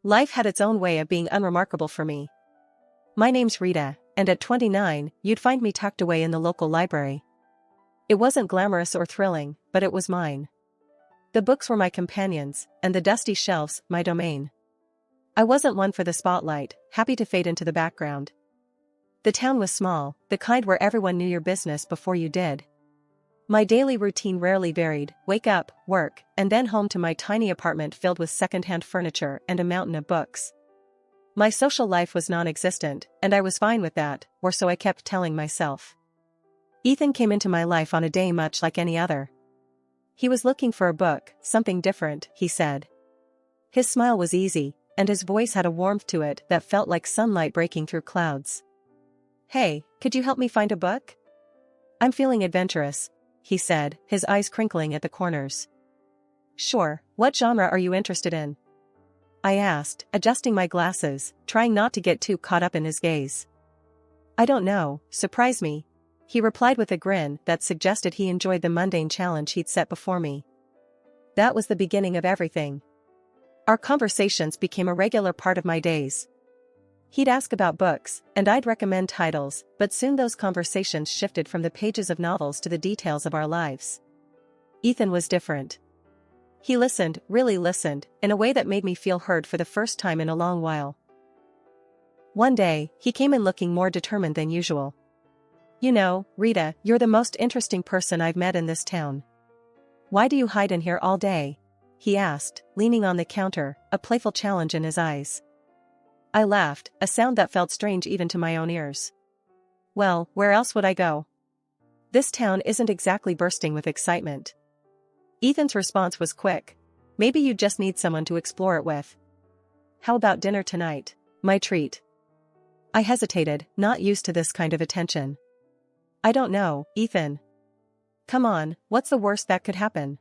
Life had its own way of being unremarkable for me. My name's Rita, and at 29, you'd find me tucked away in the local library. It wasn't glamorous or thrilling, but it was mine. The books were my companions, and the dusty shelves my domain. I wasn't one for the spotlight, happy to fade into the background. The town was small, the kind where everyone knew your business before you did. My daily routine rarely varied: wake up, work, and then home to my tiny apartment filled with secondhand furniture and a mountain of books. My social life was non-existent, and I was fine with that, or so I kept telling myself. Ethan came into my life on a day much like any other. He was looking for a book, something different, he said. His smile was easy, and his voice had a warmth to it that felt like sunlight breaking through clouds. "Hey, could you help me find a book? I'm feeling adventurous," he said, his eyes crinkling at the corners. "Sure, what genre are you interested in?" I asked, adjusting my glasses, trying not to get too caught up in his gaze. "I don't know, surprise me," he replied with a grin that suggested he enjoyed the mundane challenge he'd set before me. That was the beginning of everything. Our conversations became a regular part of my days. He'd ask about books, and I'd recommend titles, but soon those conversations shifted from the pages of novels to the details of our lives. Ethan was different. He listened, really listened, in a way that made me feel heard for the first time in a long while. One day, he came in looking more determined than usual. "You know, Rita, you're the most interesting person I've met in this town. Why do you hide in here all day?" he asked, leaning on the counter, a playful challenge in his eyes. I laughed, a sound that felt strange even to my own ears. "Well, where else would I go? This town isn't exactly bursting with excitement." Ethan's response was quick. "Maybe you just need someone to explore it with. How about dinner tonight? My treat." I hesitated, not used to this kind of attention. "I don't know, Ethan. Come on, what's the worst that could happen?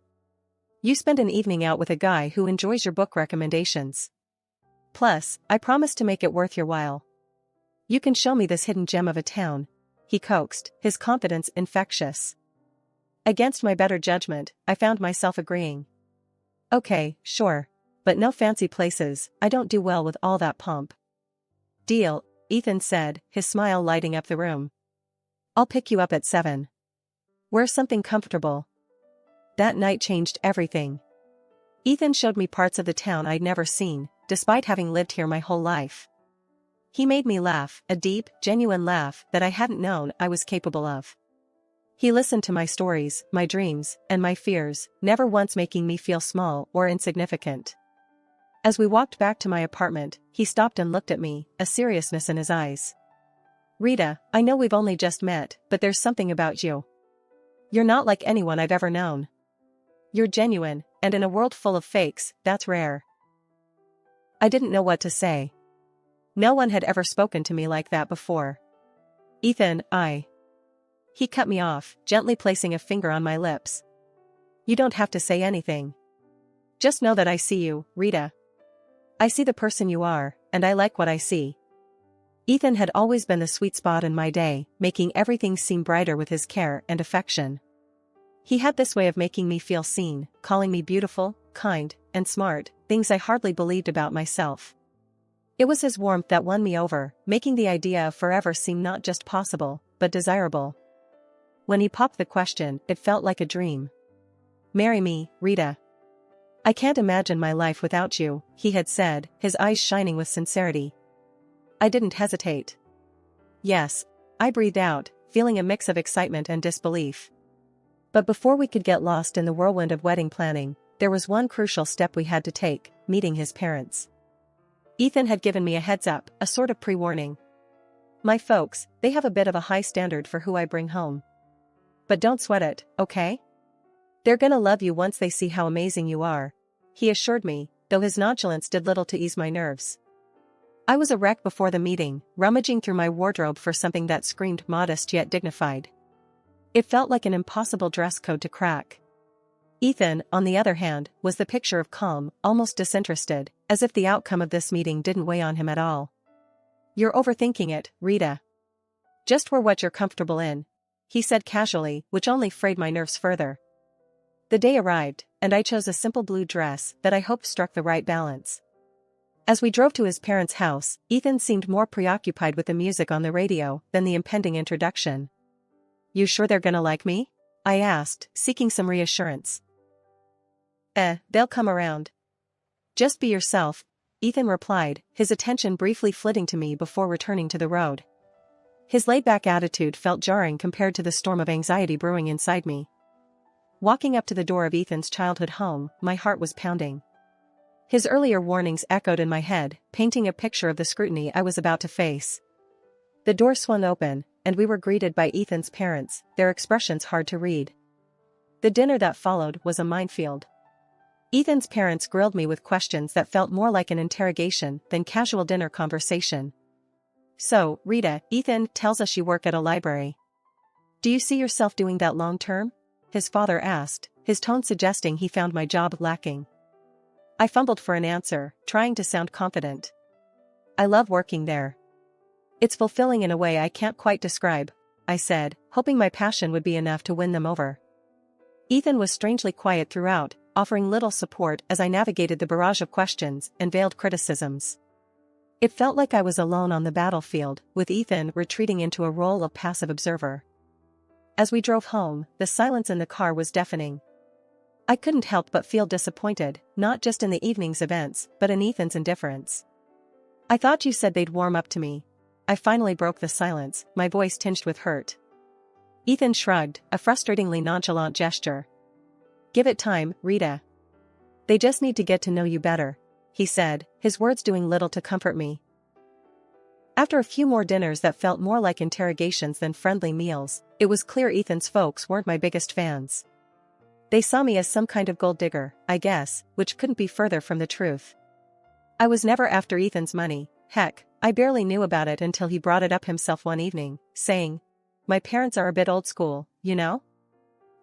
You spend an evening out with a guy who enjoys your book recommendations. Plus, I promise to make it worth your while. You can show me this hidden gem of a town," he coaxed, his confidence infectious. Against my better judgment, I found myself agreeing. "Okay, sure. But no fancy places, I don't do well with all that pomp." "Deal," Ethan said, his smile lighting up the room. "I'll pick you up at 7. Where's something comfortable?" That night changed everything. Ethan showed me parts of the town I'd never seen, despite having lived here my whole life. He made me laugh, a deep, genuine laugh that I hadn't known I was capable of. He listened to my stories, my dreams, and my fears, never once making me feel small or insignificant. As we walked back to my apartment, he stopped and looked at me, a seriousness in his eyes. "Rita, I know we've only just met, but there's something about you. You're not like anyone I've ever known. You're genuine, and in a world full of fakes, that's rare." I didn't know what to say. No one had ever spoken to me like that before. "Ethan, He cut me off, gently placing a finger on my lips. "You don't have to say anything. Just know that I see you, Rita. I see the person you are, and I like what I see." Ethan had always been the sweet spot in my day, making everything seem brighter with his care and affection. He had this way of making me feel seen, calling me beautiful, kind, and smart, things I hardly believed about myself. It was his warmth that won me over, making the idea of forever seem not just possible, but desirable. When he popped the question, it felt like a dream. "Marry me, Rita. I can't imagine my life without you," he had said, his eyes shining with sincerity. I didn't hesitate. "Yes," I breathed out, feeling a mix of excitement and disbelief. But before we could get lost in the whirlwind of wedding planning, there was one crucial step we had to take: meeting his parents. Ethan had given me a heads up, a sort of pre-warning. "My folks, they have a bit of a high standard for who I bring home. But don't sweat it, okay? They're gonna love you once they see how amazing you are," he assured me, though his nonchalance did little to ease my nerves. I was a wreck before the meeting, rummaging through my wardrobe for something that screamed modest yet dignified. It felt like an impossible dress code to crack. Ethan, on the other hand, was the picture of calm, almost disinterested, as if the outcome of this meeting didn't weigh on him at all. "You're overthinking it, Rita. Just wear what you're comfortable in," he said casually, which only frayed my nerves further. The day arrived, and I chose a simple blue dress that I hoped struck the right balance. As we drove to his parents' house, Ethan seemed more preoccupied with the music on the radio than the impending introduction. "You sure they're gonna like me?" I asked, seeking some reassurance. They'll come around. Just be yourself," Ethan replied, his attention briefly flitting to me before returning to the road. His laid-back attitude felt jarring compared to the storm of anxiety brewing inside me. Walking up to the door of Ethan's childhood home, my heart was pounding. His earlier warnings echoed in my head, painting a picture of the scrutiny I was about to face. The door swung open, and we were greeted by Ethan's parents, their expressions hard to read. The dinner that followed was a minefield. Ethan's parents grilled me with questions that felt more like an interrogation than casual dinner conversation. "So, Rita, Ethan tells us you work at a library. Do you see yourself doing that long term?" his father asked, his tone suggesting he found my job lacking. I fumbled for an answer, trying to sound confident. "I love working there. It's fulfilling in a way I can't quite describe," I said, hoping my passion would be enough to win them over. Ethan was strangely quiet throughout, offering little support as I navigated the barrage of questions and veiled criticisms. It felt like I was alone on the battlefield, with Ethan retreating into a role of passive observer. As we drove home, the silence in the car was deafening. I couldn't help but feel disappointed, not just in the evening's events, but in Ethan's indifference. "I thought you said they'd warm up to me." I finally broke the silence, my voice tinged with hurt. Ethan shrugged, a frustratingly nonchalant gesture. "Give it time, Rita. They just need to get to know you better," he said, his words doing little to comfort me. After a few more dinners that felt more like interrogations than friendly meals, it was clear Ethan's folks weren't my biggest fans. They saw me as some kind of gold digger, I guess, which couldn't be further from the truth. I was never after Ethan's money. Heck, I barely knew about it until he brought it up himself one evening, saying, "My parents are a bit old school, you know?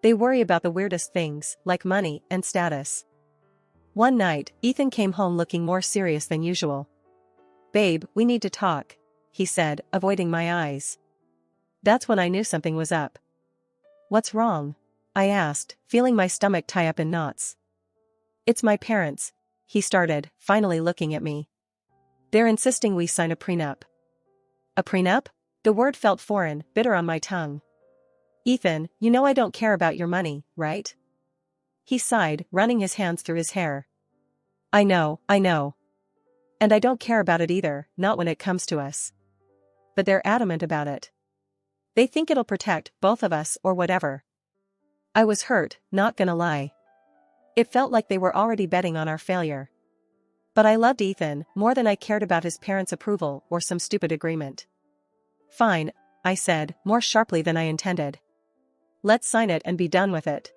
They worry about the weirdest things, like money and status." One night, Ethan came home looking more serious than usual. "Babe, we need to talk," he said, avoiding my eyes. That's when I knew something was up. "What's wrong?" I asked, feeling my stomach tie up in knots. "It's my parents," he started, finally looking at me. "They're insisting we sign a prenup." "A prenup?" The word felt foreign, bitter on my tongue. "Ethan, you know I don't care about your money, right?" He sighed, running his hands through his hair. I know. And I don't care about it either, not when it comes to us. But they're adamant about it. They think it'll protect both of us or whatever." I was hurt, not gonna lie. It felt like they were already betting on our failure. But I loved Ethan more than I cared about his parents' approval or some stupid agreement. "Fine," I said, more sharply than I intended. "Let's sign it and be done with it.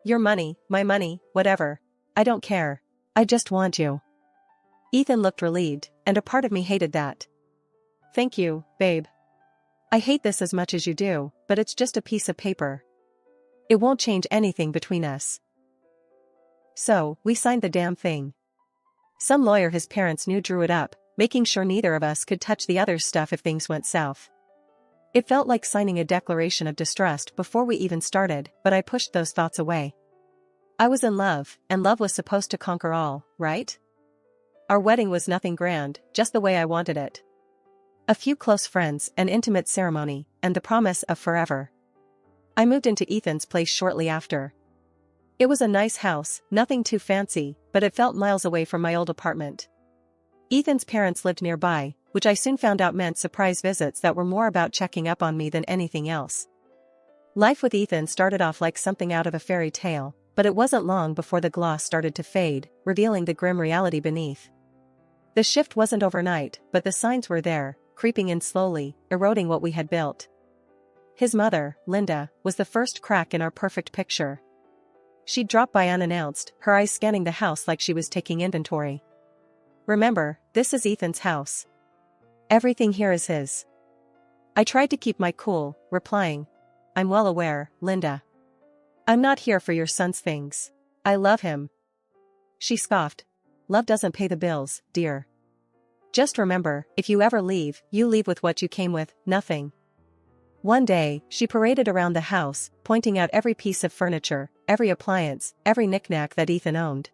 Your money, my money, whatever. I don't care. I just want you." Ethan looked relieved, and a part of me hated that. "Thank you, babe. I hate this as much as you do, but it's just a piece of paper. It won't change anything between us." So, we signed the damn thing. Some lawyer his parents knew drew it up, making sure neither of us could touch the other's stuff if things went south. It felt like signing a declaration of distrust before we even started, but I pushed those thoughts away. I was in love, and love was supposed to conquer all, right? Our wedding was nothing grand, just the way I wanted it. A few close friends, an intimate ceremony, and the promise of forever. I moved into Ethan's place shortly after. It was a nice house, nothing too fancy, but it felt miles away from my old apartment. Ethan's parents lived nearby, which I soon found out meant surprise visits that were more about checking up on me than anything else. Life with Ethan started off like something out of a fairy tale, but it wasn't long before the gloss started to fade, revealing the grim reality beneath. The shift wasn't overnight, but the signs were there, creeping in slowly, eroding what we had built. His mother, Linda, was the first crack in our perfect picture. She'd drop by unannounced, her eyes scanning the house like she was taking inventory. "Remember, this is Ethan's house. Everything here is his." I tried to keep my cool, replying, "I'm well aware, Linda. I'm not here for your son's things. I love him." She scoffed. "Love doesn't pay the bills, dear. Just remember, if you ever leave, you leave with what you came with, nothing." One day, she paraded around the house, pointing out every piece of furniture, every appliance, every knickknack that Ethan owned.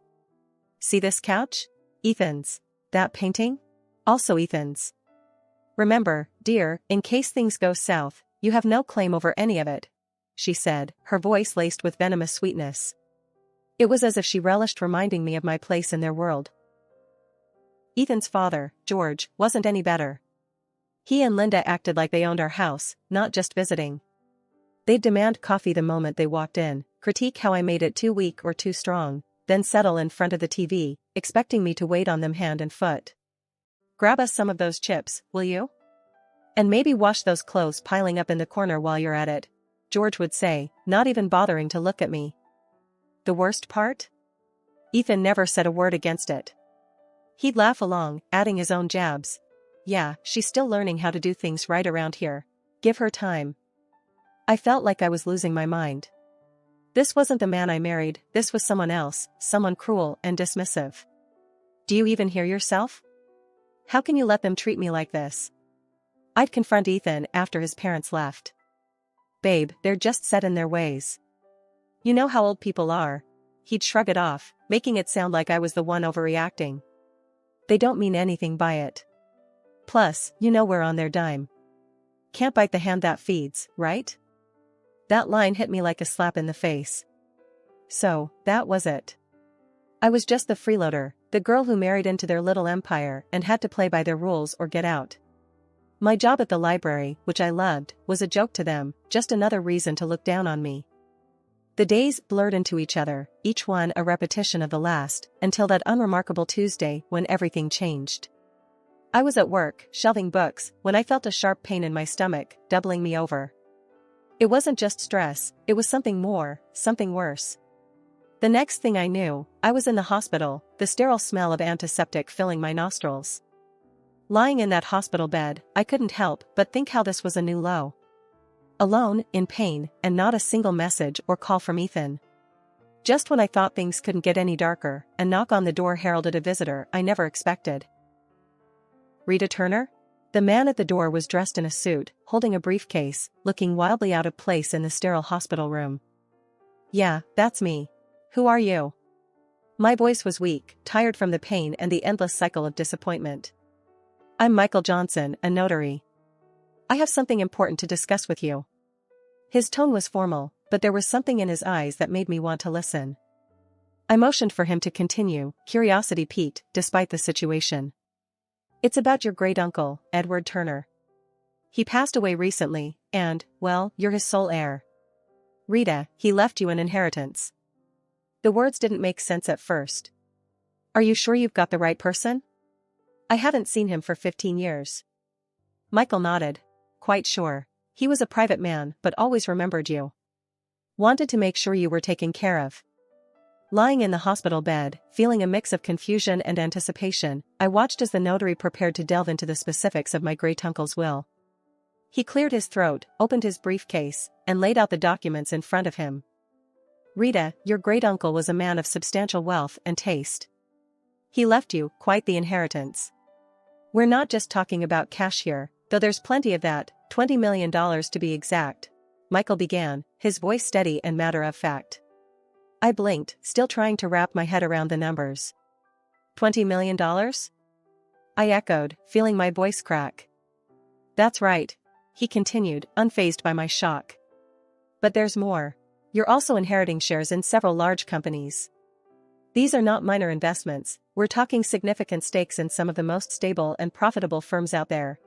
"See this couch? Ethan's. That painting? Also Ethan's. Remember, dear, in case things go south, you have no claim over any of it, she said, her voice laced with venomous sweetness. It was as if she relished reminding me of my place in their world. Ethan's father, George, wasn't any better. He and Linda acted like they owned our house, not just visiting. They'd demand coffee the moment they walked in, critique how I made it too weak or too strong, then settle in front of the TV, expecting me to wait on them hand and foot. Grab us some of those chips, will you? And maybe wash those clothes piling up in the corner while you're at it, George would say, not even bothering to look at me. The worst part? Ethan never said a word against it. He'd laugh along, adding his own jabs. Yeah, she's still learning how to do things right around here. Give her time. I felt like I was losing my mind. This wasn't the man I married, this was someone else, someone cruel and dismissive. Do you even hear yourself? How can you let them treat me like this? I'd confront Ethan after his parents left. Babe, they're just set in their ways. You know how old people are. He'd shrug it off, making it sound like I was the one overreacting. They don't mean anything by it. Plus, you know we're on their dime. Can't bite the hand that feeds, right? That line hit me like a slap in the face. So, that was it. I was just the freeloader, the girl who married into their little empire and had to play by their rules or get out. My job at the library, which I loved, was a joke to them, just another reason to look down on me. The days blurred into each other, each one a repetition of the last, until that unremarkable Tuesday when everything changed. I was at work, shelving books, when I felt a sharp pain in my stomach, doubling me over. It wasn't just stress, it was something more, something worse. The next thing I knew, I was in the hospital, the sterile smell of antiseptic filling my nostrils. Lying in that hospital bed, I couldn't help but think how this was a new low. Alone, in pain, and not a single message or call from Ethan. Just when I thought things couldn't get any darker, a knock on the door heralded a visitor I never expected. Rita Turner? The man at the door was dressed in a suit, holding a briefcase, looking wildly out of place in the sterile hospital room. Yeah, that's me. Who are you? My voice was weak, tired from the pain and the endless cycle of disappointment. I'm Michael Johnson, a notary. I have something important to discuss with you. His tone was formal, but there was something in his eyes that made me want to listen. I motioned for him to continue, curiosity piqued, despite the situation. It's about your great-uncle, Edward Turner. He passed away recently, and, well, you're his sole heir. Rita, he left you an inheritance. The words didn't make sense at first. Are you sure you've got the right person? I haven't seen him for 15 years. Michael nodded. Quite sure. He was a private man, but always remembered you. Wanted to make sure you were taken care of. Lying in the hospital bed, feeling a mix of confusion and anticipation, I watched as the notary prepared to delve into the specifics of my great-uncle's will. He cleared his throat, opened his briefcase, and laid out the documents in front of him. Rita, your great-uncle was a man of substantial wealth and taste. He left you quite the inheritance. We're not just talking about cash here, though there's plenty of that, $20 million to be exact, Michael began, his voice steady and matter-of-fact. I blinked, still trying to wrap my head around the numbers. $20 million? I echoed, feeling my voice crack. That's right, he continued, unfazed by my shock. But there's more. You're also inheriting shares in several large companies. These are not minor investments, we're talking significant stakes in some of the most stable and profitable firms out there.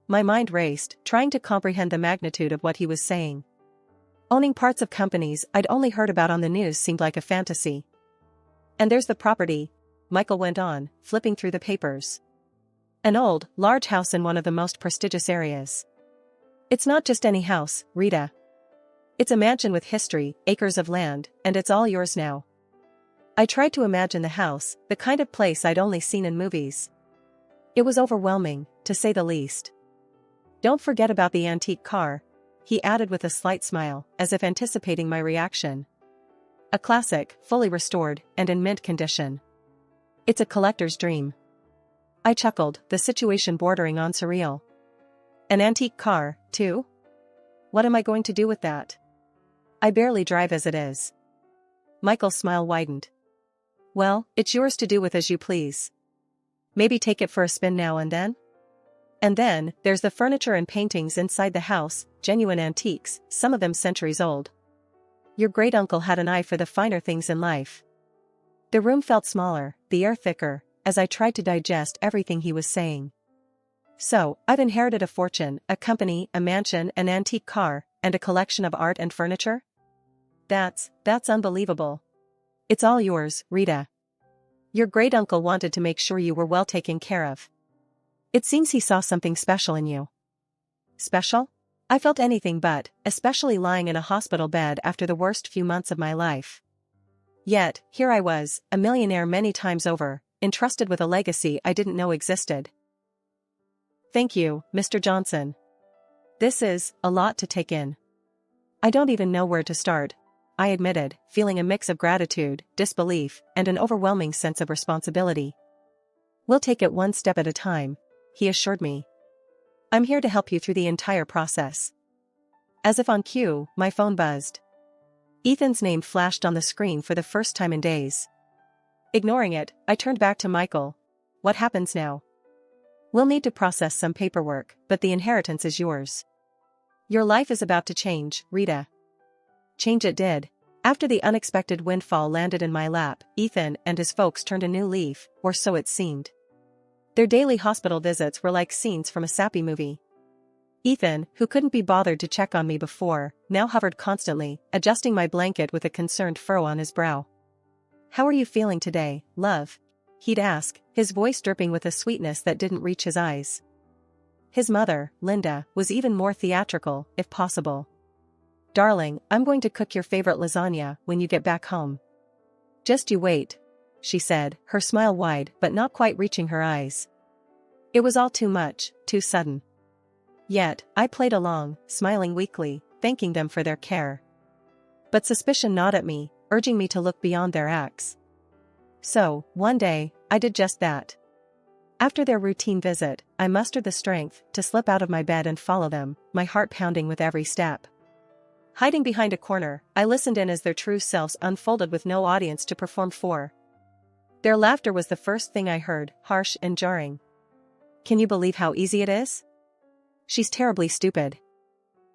My mind raced, trying to comprehend the magnitude of what he was saying. Owning parts of companies I'd only heard about on the news seemed like a fantasy. And there's the property, Michael went on, flipping through the papers. An old, large house in one of the most prestigious areas. It's not just any house, Rita. It's a mansion with history, acres of land, and it's all yours now. I tried to imagine the house, the kind of place I'd only seen in movies. It was overwhelming, to say the least. Don't forget about the antique car, he added with a slight smile, as if anticipating my reaction. A classic, fully restored, and in mint condition. It's a collector's dream. I chuckled, the situation bordering on surreal. An antique car, too? What am I going to do with that? I barely drive as it is. Michael's smile widened. Well, it's yours to do with as you please. Maybe take it for a spin now and then? And then, there's the furniture and paintings inside the house, genuine antiques, some of them centuries old. Your great-uncle had an eye for the finer things in life. The room felt smaller, the air thicker, as I tried to digest everything he was saying. So, I've inherited a fortune, a company, a mansion, an antique car, and a collection of art and furniture? That's unbelievable. It's all yours, Rita. Your great-uncle wanted to make sure you were well taken care of. It seems he saw something special in you. Special? I felt anything but, especially lying in a hospital bed after the worst few months of my life. Yet, here I was, a millionaire many times over, entrusted with a legacy I didn't know existed. Thank you, Mr. Johnson. This is a lot to take in. I don't even know where to start, I admitted, feeling a mix of gratitude, disbelief, and an overwhelming sense of responsibility. We'll take it one step at a time, he assured me. I'm here to help you through the entire process. As if on cue, my phone buzzed. Ethan's name flashed on the screen for the first time in days. Ignoring it, I turned back to Michael. What happens now? We'll need to process some paperwork, but the inheritance is yours. Your life is about to change, Rita. Change it did. After the unexpected windfall landed in my lap, Ethan and his folks turned a new leaf, or so it seemed. Their daily hospital visits were like scenes from a sappy movie. Ethan, who couldn't be bothered to check on me before, now hovered constantly, adjusting my blanket with a concerned furrow on his brow. How are you feeling today, love? He'd ask, his voice dripping with a sweetness that didn't reach his eyes. His mother, Linda, was even more theatrical, if possible. Darling, I'm going to cook your favorite lasagna when you get back home. Just you wait, she said, her smile wide but not quite reaching her eyes. It was all too much, too sudden. Yet, I played along, smiling weakly, thanking them for their care. But suspicion gnawed at me, urging me to look beyond their acts. So, one day, I did just that. After their routine visit, I mustered the strength to slip out of my bed and follow them, my heart pounding with every step. Hiding behind a corner, I listened in as their true selves unfolded with no audience to perform for. Their laughter was the first thing I heard, harsh and jarring. Can you believe how easy it is? She's terribly stupid.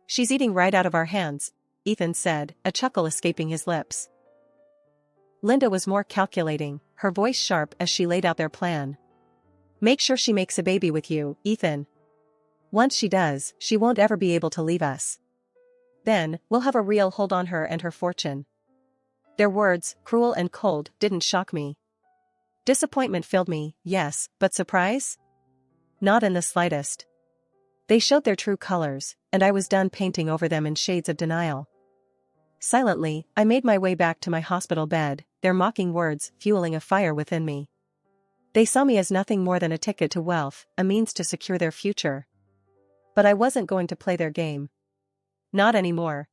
She's eating right out of our hands, Ethan said, a chuckle escaping his lips. Linda was more calculating, her voice sharp as she laid out their plan. Make sure she makes a baby with you, Ethan. Once she does, she won't ever be able to leave us. Then, we'll have a real hold on her and her fortune. Their words, cruel and cold, didn't shock me. Disappointment filled me, yes, but surprise? Not in the slightest. They showed their true colors, and I was done painting over them in shades of denial. Silently, I made my way back to my hospital bed, their mocking words fueling a fire within me. They saw me as nothing more than a ticket to wealth, a means to secure their future. But I wasn't going to play their game. Not anymore.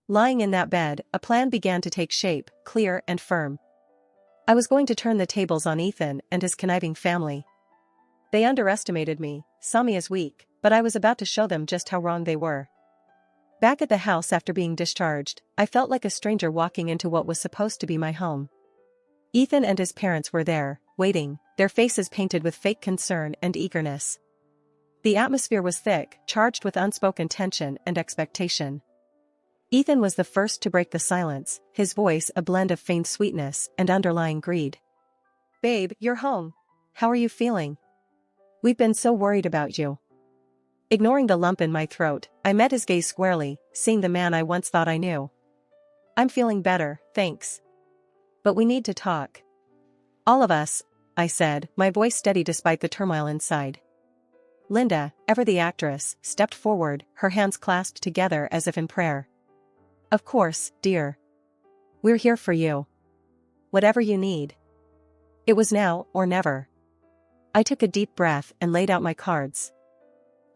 Lying in that bed, a plan began to take shape, clear and firm. I was going to turn the tables on Ethan and his conniving family. They underestimated me, saw me as weak, but I was about to show them just how wrong they were. Back at the house after being discharged, I felt like a stranger walking into what was supposed to be my home. Ethan and his parents were there, waiting, their faces painted with fake concern and eagerness. The atmosphere was thick, charged with unspoken tension and expectation. Ethan was the first to break the silence, his voice a blend of feigned sweetness and underlying greed. Babe, you're home. How are you feeling? We've been so worried about you. Ignoring the lump in my throat, I met his gaze squarely, seeing the man I once thought I knew. I'm feeling better, thanks. But we need to talk. All of us, I said, my voice steady despite the turmoil inside. Linda, ever the actress, stepped forward, her hands clasped together as if in prayer. Of course, dear. We're here for you. Whatever you need. It was now or never. I took a deep breath and laid out my cards.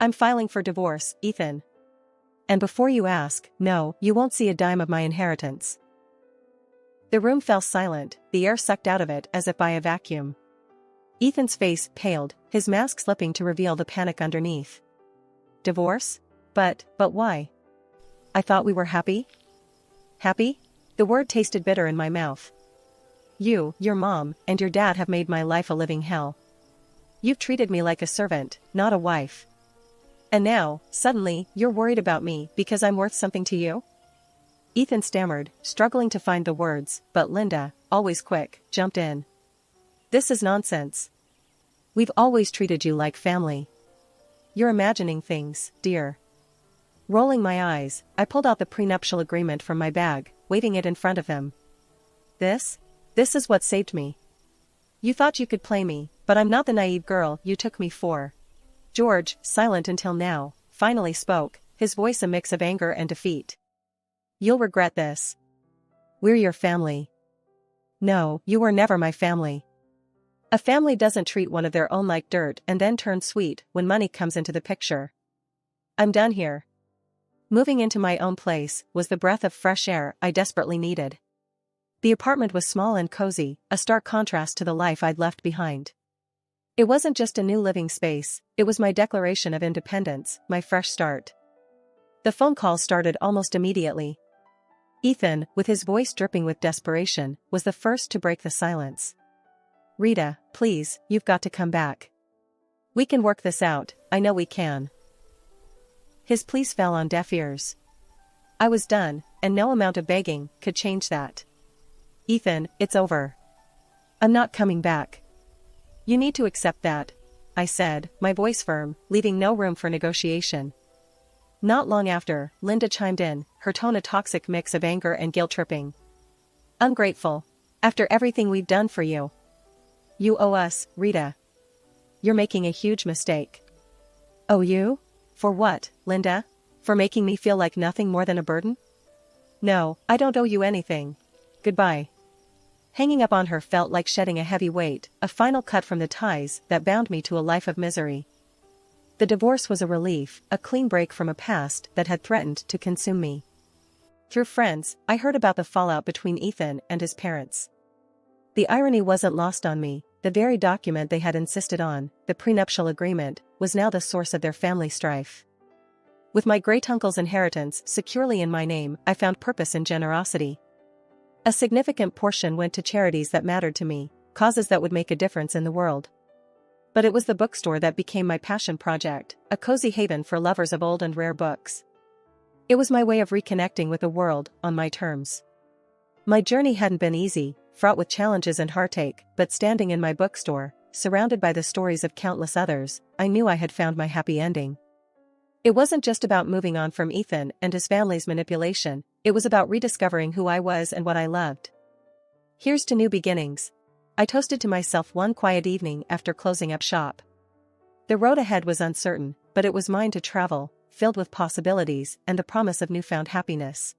I'm filing for divorce, Ethan. And before you ask, no, you won't see a dime of my inheritance. The room fell silent, the air sucked out of it as if by a vacuum. Ethan's face paled, his mask slipping to reveal the panic underneath. Divorce? But why? I thought we were happy? Happy? The word tasted bitter in my mouth. You, your mom, and your dad have made my life a living hell. You've treated me like a servant, not a wife. And now, suddenly, you're worried about me because I'm worth something to you? Ethan stammered, struggling to find the words, but Linda, always quick, jumped in. This is nonsense. We've always treated you like family. You're imagining things, dear. Rolling my eyes, I pulled out the prenuptial agreement from my bag, waving it in front of him. This is what saved me. You thought you could play me, but I'm not the naive girl you took me for. George, silent until now, finally spoke, his voice a mix of anger and defeat. You'll regret this. We're your family. No, you were never my family. A family doesn't treat one of their own like dirt and then turn sweet when money comes into the picture. I'm done here. Moving into my own place was the breath of fresh air I desperately needed. The apartment was small and cozy, a stark contrast to the life I'd left behind. It wasn't just a new living space, it was my declaration of independence, my fresh start. The phone call started almost immediately. Ethan, with his voice dripping with desperation, was the first to break the silence. Rita, please, you've got to come back. We can work this out, I know we can. His pleas fell on deaf ears. I was done, and no amount of begging could change that. Ethan, it's over. I'm not coming back. You need to accept that, I said, my voice firm, leaving no room for negotiation. Not long after, Linda chimed in, her tone a toxic mix of anger and guilt-tripping. Ungrateful. After everything we've done for you. You owe us, Rita. You're making a huge mistake. Owe you? For what, Linda? For making me feel like nothing more than a burden? No, I don't owe you anything. Goodbye. Hanging up on her felt like shedding a heavy weight, a final cut from the ties that bound me to a life of misery. The divorce was a relief, a clean break from a past that had threatened to consume me. Through friends, I heard about the fallout between Ethan and his parents. The irony wasn't lost on me, the very document they had insisted on, the prenuptial agreement, was now the source of their family strife. With my great-uncle's inheritance securely in my name, I found purpose in generosity. A significant portion went to charities that mattered to me, causes that would make a difference in the world. But it was the bookstore that became my passion project, a cozy haven for lovers of old and rare books. It was my way of reconnecting with the world, on my terms. My journey hadn't been easy, fraught with challenges and heartache, but standing in my bookstore, surrounded by the stories of countless others, I knew I had found my happy ending. It wasn't just about moving on from Ethan and his family's manipulation, it was about rediscovering who I was and what I loved. Here's to new beginnings. I toasted to myself one quiet evening after closing up shop. The road ahead was uncertain, but it was mine to travel, filled with possibilities and the promise of newfound happiness.